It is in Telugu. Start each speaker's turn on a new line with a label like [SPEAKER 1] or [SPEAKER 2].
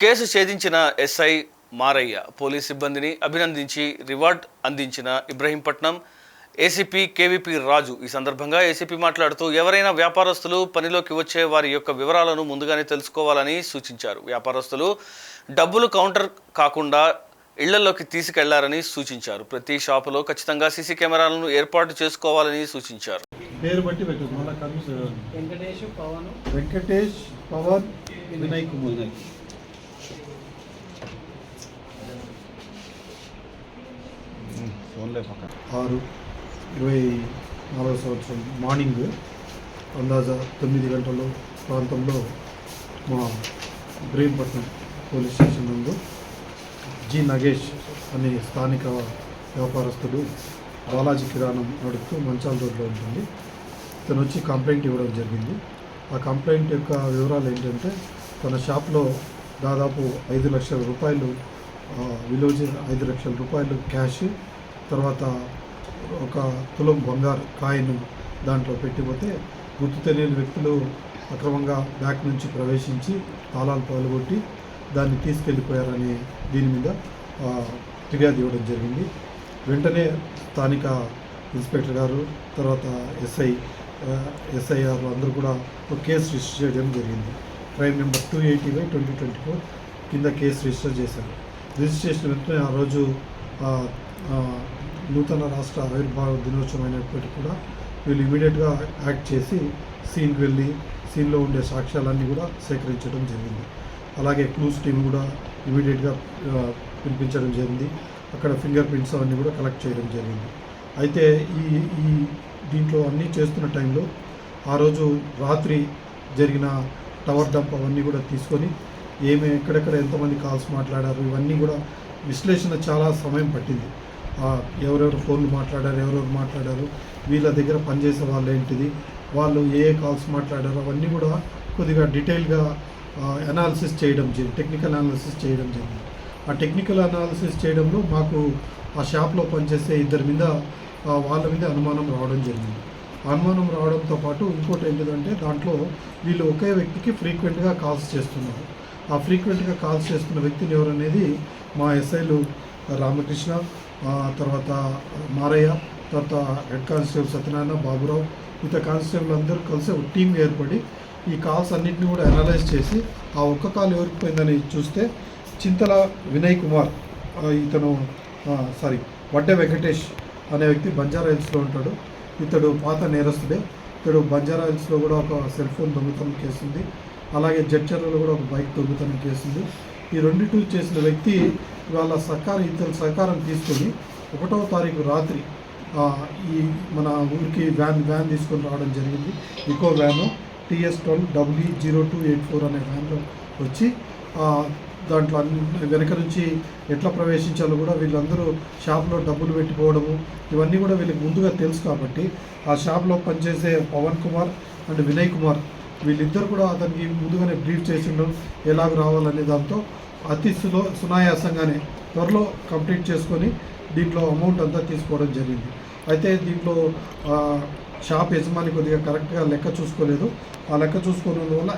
[SPEAKER 1] కేసు ఛేదించిన ఎస్ఐ మారయ్య పోలీస్ సిబ్బందిని అభినందించి రివార్డ్ అందించిన ఇబ్రహీంపట్నం ఏసీపీ కేవీపీ రాజు. ఈ సందర్భంగా ఏసీపీ మాట్లాడుతూ ఎవరైనా వ్యాపారస్తులు పనిలోకి వచ్చే వారి యొక్క వివరాలను ముందుగానే తెలుసుకోవాలని సూచించారు. వ్యాపారస్తులు డబ్బులు కౌంటర్ కాకుండా ఇళ్లలోకి తీసుకెళ్లారని సూచించారు. ప్రతి షాపులో ఖచ్చితంగా సీసీ కెమెరాలను ఏర్పాటు చేసుకోవాలని సూచించారు.
[SPEAKER 2] పేరు బట్టి వెంకటేష్ పవన్ వినయ్ కుమార్ 6/24 మార్నింగ్ అందాజ 9 గంటల ప్రాంతంలో మా ఇబ్రహీంపట్నం పోలీస్ స్టేషన్ నందు జి నగేష్ అనే స్థానిక వ్యాపారస్తుడు బాలాజీ కిరాణం నడుపుతూ మంచాల రోడ్లో ఉంటుంది. తను వచ్చి కంప్లైంట్ ఇవ్వడం జరిగింది. ఆ కంప్లైంట్ యొక్క వివరాలు ఏంటంటే తన షాప్లో దాదాపు 5 లక్షల రూపాయలు విలువ 5 లక్షల రూపాయలు క్యాష్, తర్వాత ఒక తులం బంగారు కాయిన్ దాంట్లో పెట్టిపోతే గుర్తు తెలియని వ్యక్తులు అక్రమంగా బ్యాక్ నుంచి ప్రవేశించి తాళాలు పగలగొట్టి దాన్ని తీసుకెళ్ళిపోయారని దీని మీద ఫిర్యాదు ఇవ్వడం జరిగింది. వెంటనే స్థానిక ఇన్స్పెక్టర్ గారు, తర్వాత ఎస్ఐ గారు అందరూ కూడా ఒక కేసు రిజిస్టర్ చేయడం జరిగింది. క్రైమ్ నెంబర్ 280/2024 కింద కేసు రిజిస్టర్ చేశారు. రిజిస్ట్రేషన్ వెంటనే ఆ రోజు నూతన రాష్ట్ర ఆవిర్భావ దినోత్సవం అయినప్పటికీ కూడా వీళ్ళు ఇమీడియట్గా యాక్ట్ చేసి సీన్కి వెళ్ళి సీన్లో ఉండే సాక్ష్యాలన్నీ కూడా సేకరించడం జరిగింది. అలాగే క్లూస్ టీమ్ కూడా ఇమీడియట్గా పిలిపించడం జరిగింది. అక్కడ ఫింగర్ ప్రింట్స్ అవన్నీ కూడా కలెక్ట్ చేయడం జరిగింది. అయితే ఈ దీంట్లో అన్నీ చేస్తున్న టైంలో ఆ రోజు రాత్రి జరిగిన టవర్ డంప్ అవన్నీ కూడా తీసుకొని ఎక్కడెక్కడ ఎంతమంది కాల్స్ మాట్లాడారు ఇవన్నీ కూడా విశ్లేషణ చాలా సమయం పట్టింది. ఎవరెవరు ఫోన్లు మాట్లాడారు, ఎవరెవరు మాట్లాడారు, వీళ్ళ దగ్గర పనిచేసే వాళ్ళు ఏంటిది, వాళ్ళు ఏ కాల్స్ మాట్లాడారు అవన్నీ కూడా కొద్దిగా డీటెయిల్గా అనాలిసిస్ చేయడం జరిగింది, టెక్నికల్ అనాలిసిస్ చేయడం జరిగింది. ఆ టెక్నికల్ అనాలిసిస్ చేయడంలో మాకు ఆ షాప్లో పనిచేసే ఇద్దరి మీద వాళ్ళ మీద అనుమానం రావడం జరిగింది. అనుమానం రావడంతో పాటు ఇంకోటి ఏంటిదంటే దాంట్లో వీళ్ళు ఒకే వ్యక్తికి ఫ్రీక్వెంట్గా కాల్స్ చేస్తున్నారు. ఆ ఫ్రీక్వెంట్గా కాల్స్ చేస్తున్న వ్యక్తిని ఎవరనేది మా ఎస్ఐలు రామకృష్ణ, తర్వాత మారయ్య, తర్వాత హెడ్ కానిస్టేబుల్ సత్యనారాయణ, బాబురావు, మిగతా కానిస్టేబుల్ అందరూ కలిసి ఒక టీం ఏర్పడి ఈ కాల్స్ అన్నింటినీ కూడా అనలైజ్ చేసి ఆ ఒక్క కాల్ ఎవరికి పోయిందని చూస్తే చింతల వినయ్ కుమార్, వడ్డే వెంకటేష్ అనే వ్యక్తి బంజారా హిల్స్లో ఉంటాడు. ఇతడు పాత నేరస్తుడే. ఇతడు బంజారా హిల్స్లో కూడా ఒక సెల్ ఫోన్ దొంగతనం కేసు ఉంది. అలాగే జడ్చర్లలో కూడా ఒక బైక్ దొంగతనం కేసు ఉంది. ఈ రెండిటూ చేసిన వ్యక్తి వాళ్ళ ఇతర సహకారం తీసుకొని 1వ తారీఖు రాత్రి ఈ మన ఊరికి వ్యాన్ తీసుకొని రావడం జరిగింది. ఇకో వ్యాను TS12WE0284 అనే వ్యాన్లో వచ్చి దాంట్లో అన్ని వెనక నుంచి ఎట్లా ప్రవేశించాలో కూడా వీళ్ళందరూ షాప్లో డబ్బులు పెట్టిపోవడము ఇవన్నీ కూడా వీళ్ళకి ముందుగా తెలుసు. కాబట్టి ఆ షాప్లో పనిచేసే పవన్ కుమార్ అండ్ వినయ్ కుమార్ వీళ్ళిద్దరు కూడా అతనికి ముందుగానే బ్రీఫ్ చేసిండడం ఎలాగ రావాలనే దాంతో అతి సునాయాసంగానే త్వరలో కంప్లీట్ చేసుకొని దీంట్లో అమౌంట్ అంతా తీసుకోవడం జరిగింది. అయితే దీంట్లో షాప్ యజమాని కొద్దిగా కరెక్ట్గా లెక్క చూసుకోలేదు. ఆ లెక్క చూసుకోవడం వల్ల